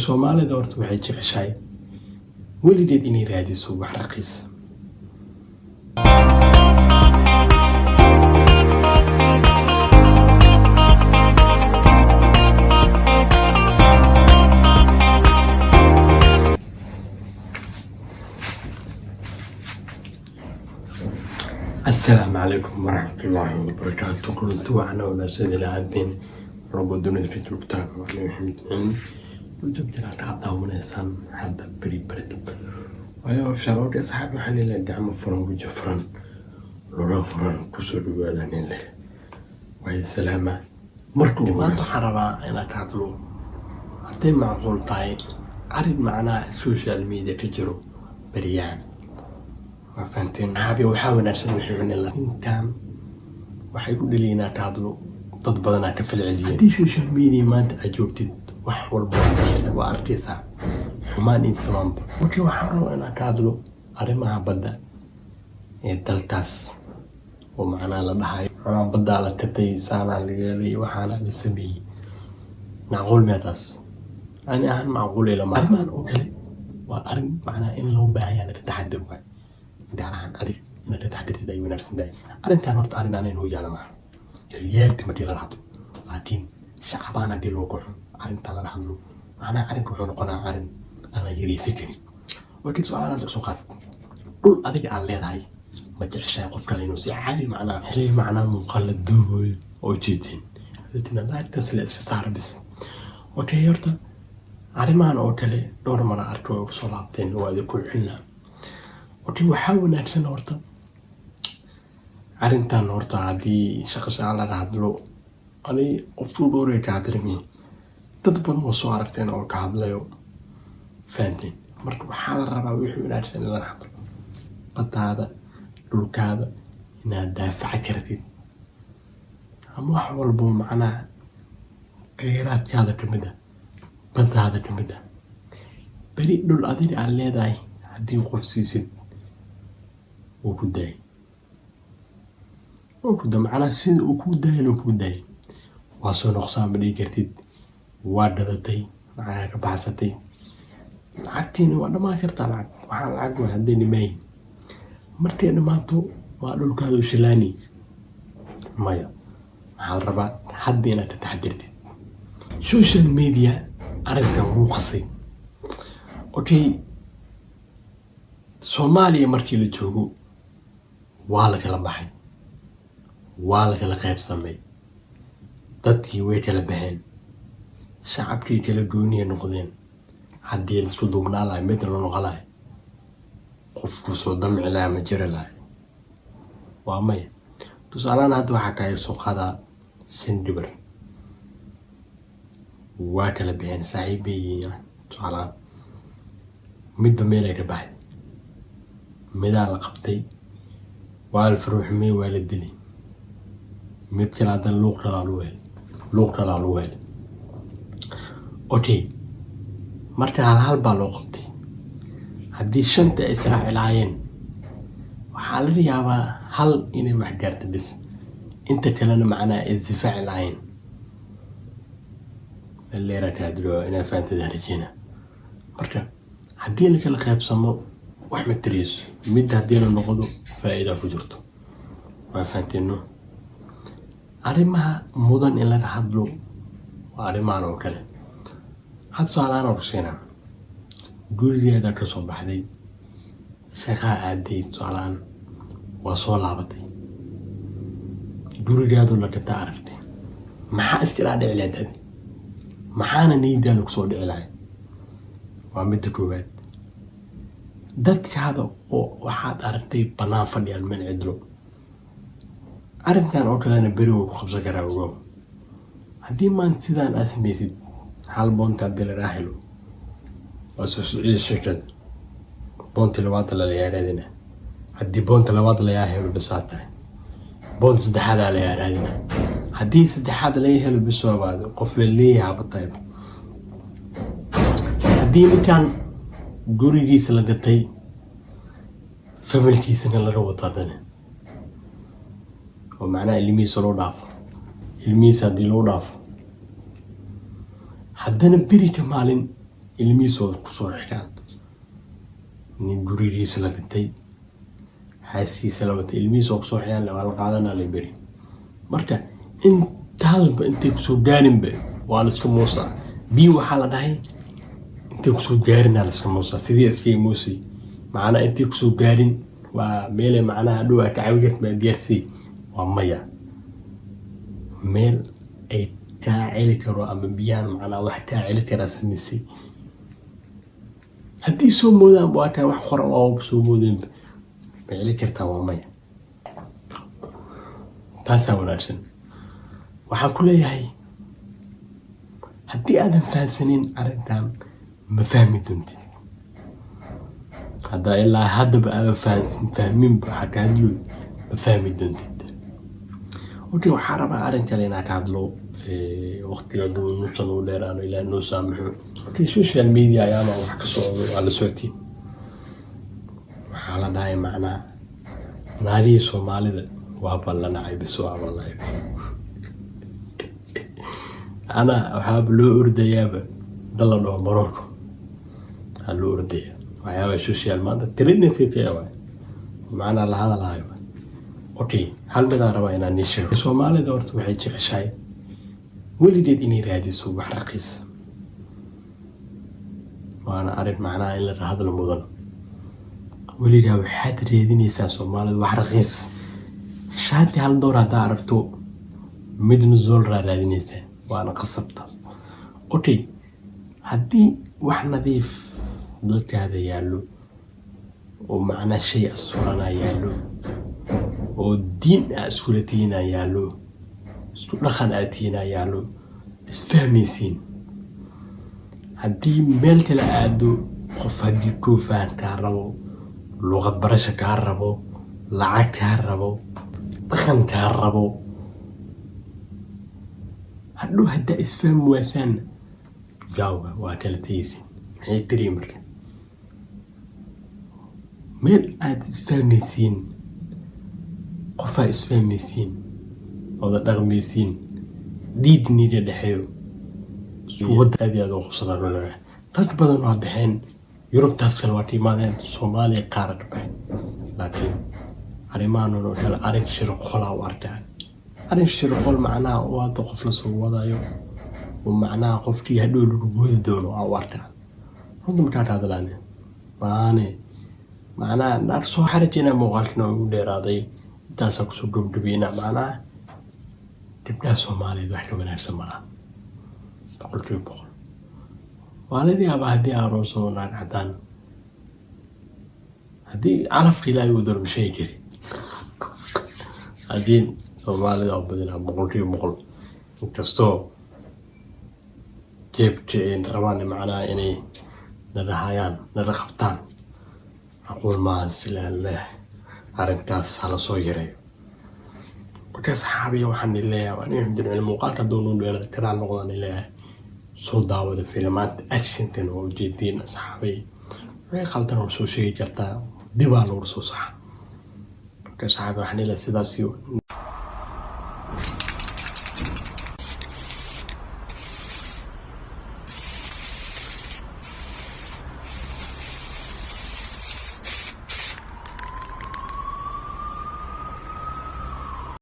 Soomaalida horta waxay jeceshahay weligeed inay raadiso wax raqiis. السلام عليكم ورحمة الله وبركاته. كنت وعنا ونسيد العابدين ربو دوني في تلوكتان وعلي محمد علم وجبت لك عطا ونسان حدا بري برد ويا شراوك يا صحابي حالي لك دعم فرن وجفرن لورا فرن كسر بوالانين لك وهي سلامة مركو ما انتو حربا انا كاتلو حتى معقول طاي عرض معنا السوشيال ميديا كجرو بريان فانتين عابي وحاول أرسل وحيوان الله كان وحيقول لي أنا كادلو تضبطنا كفل عليا دي سوشيال ميديا ما أنت أجوبتي وحول بوضع وأركيسها حمان إنسان وكي وحاول أنا كادلو أرمها بدا التلتاس ومعنا لدهاي أنا بدا على كتي سانا اللي وحانا لسبي معقول ميتاس أنا أهم معقول إلى ما أرمان أوكي وأرم معنا إن لو باهي على التحدي بقى داران أدري إن تحدث داي ونرسم داي أرن كان هرت أرن أنا إنه جانا معه اليوم تمدي للحظ لكن شعبنا دي لوكر أرن تلا الحظ أنا أرن كحول قناع أرن أنا يري سكني وكل سؤال أنا سقط كل أدري على هاي ما تعيش قف كلينو سعالي معنا حلي معنا مقلد دول أو جيتين قلتنا لا تسلي استفسار بس وكي يرتا أرن ما أنا أوكلي دور ما أنا أركو صلاتين وهذا كل حنا وكي وحاول نحسن هورتا أرنتان هورتا هذه شخص على هذلو أنا أفضل دوري كادرمي تدبر مصاركتين أو كهذلو فانتين مركب حال الربع ويحاول نحسن إلى الحضر قد هذا دولك هذا إنها دافع كرتين أما حول بو معنا غيرات هذا كمدة قد هذا كمدة بريء دول أدري على داي هدي وقف سيسد وكوداي معنا سيد وكوداي واسو نقصان بدي كرتيد واددتي معاك بحثتي لعقتيني وانا ما كرت لعق waxaan lacag waa hadii nimay markii dhamaato waa dhulkaadu shilaani maya waxaan rabaa hadii inaad ka taxdirtid social media aragga wuu qasay okay Soomaaliya markii la joogo waa la kala baxay waa la kala qaybsamay dadkii way kala baxeen shacabkii kala gooniye noqdeen haddii la isku duubnaa lahay mid la noqolay qofku soo damci lahaa ma jira lahay waa maya tusaalaan hadda waxaa kaga soo qaadaa shan gabar waa kala baxeen saaxiibay tusaalaan midba meel ay ka baxay midaa la qabtay waa la faruuxmay waa la dilay mid kale haddana luuq kalaa lagu helay okay marka hal baa loo qabtay haddii shanta ay israaci lahaayeen waxaa laga yaabaa hal inay wax gaarto bis inta kalena macnaa ay isdifaaci lahaayeen alleera kaadiro inaa fahantada rajeyna marka haddii la kala qaybsamo wax ma tiriiso mid haddii la noqdo faa'iido ku jirto waa fahanteeno arrimaha mudan in laga hadlo waa arrimahan oo kale had su'aalaan oo sheena gurigeeda ka soo baxday shaqo aaday su'aalaan waa soo laabatay gurigeedu la gata aragtay maxaa iska dhici lahayd maxaana niidaada ku soo dhici lahayd waa mid koowaad dadkaada oo waxaad aragtay banaan fadhiyaan meel cidlo arrinkan oo kalena beri uu ku qabsan karaa ogow haddii maanta sidaan aad samaysid hal boonta haddii lagaa helo waa soo socida shirkad boonta labaad la yaaraadina haddii boonta labaad lagaa helo bisaa tahay boonta saddexaad la yaaraadina haddii saddexaad laga helo bisoo baado qof la leeyahay batayb haddii ninkan gurigiisa la gatay familkiisana laga wadaadana oo macnaa ilmihiisa loo dhaafo ilmihiisa haddii loo dhaafo haddana beri ka maalin ilmihiisooda kusoo xigaan nin gurigiisa la dhintay xaaskiisa la watay ilmihiisoo kusoo xigaan waa la qaadanaa la beri marka intaasba intay kusoo gaarinba waa la iska muusaa bii waxaa la dhahay intay kusoo gaarinaa la iska muusaa sidii iska muusay macnaa intay kusoo gaarin waa meelay macnaha dhow ka caawiyad ma diyaarsay waa maya meel ay kaa celi karo ama biyahan macnaa wax kaa celi karaa samaysay haddii soo moodaan waa kaa wax qoran oo soo moodeenba ma celi kartaa waa maya taasaa wanaagsan waxaan ku leeyahay haddii aadan fahansanin arrintan ma fahmi doontid haddaa ilaa haddaba aadan fahminba waxaa ka hadlo ma fahmi doontid okay waxaa rabaa arrin kale inaa ka hadlo waqtiga nuusan u dheeraano ilaa noo saamaxo okay social media ayaana wax ka socdo waa la socotiin waxaa la dhahay macnaa naagihii Soomaalida waa ballanacay bis waa wallahi ana waxaa loo ordayaaba dalla dhoo Morocco loo ordaya waxyaaba social maanta trending ka waay macnaa la hadalaayo okay hal mid aan rabaa inaan sheego Soomaalida horta waxay jeceshahay weligeed inay raadiso wax raqiis waana arrin macnaa in la hadlo mudan weligaa waxaad raadinaysaa Soomaalida wax raqiis shaati hal door haddaa aragto midna zool raadinaysaa waana qasabtaas okay haddii wax nadiif dalkaada yaallo oo macnaa shay asurana yaallo oo diin iskula tiina yaallo isku dhaqan tiina yaallo isfahmaysiin haddii meel kale aado qof haddii kuu faham kaa rabo luqad barasho kaa rabo lacag kaa rabo dhaqan kaa rabo hadhow haddaa isfahmi waasaan gaawa waa kala tegaysin maxay tiri marka meel aad isfahmaysiin qofaa isfahmaysiin wada dhaqmaysiin dhiidniida dhexeeyo wadda aad iyo aad u qabsadaan walaalaha rag badan waa baxeen yurubtaas kale waa ka imaadeen Soomaaliya qaar ka baxeen laakiin arrimahan oo kale arrin shirqola u arkaan arrin shirqol macnaa waa dad qof la soo wadayo oo macnaa qofkii hadhow lagu goodi doono u arkaan runta markaa ka hadlaan macnaa naar soo xarajina muuqaalkina ugu dheeraaday intaas ku soo gabdhabeena macnaa gabdhaha Soomaaliyeed wax ka wanaagsan malaha boqolkiiba boqol waa la yaabaa haddii aroos oo naag cadaan haddii calafka ilaahay uu doono shay jiri haddii Soomaalida oo badanaa boqolkiiba boqol inkastoo jeebka rabaan macnaa inay nadahayaan nada qabtaan aqul maa silaa arrintaas hala soo yareeyo marka saxaabiya waxaan leeyahay waan inuu muuqaalka doonuu dheerada kanaan noqdaan leeyahay soo daawada filimada actionkan oo jeedin saxaabiya way qaldan oo soo sheegi kartaa dib loo soo sax marka saxaabiya waxaan leeyahay sidaas iyo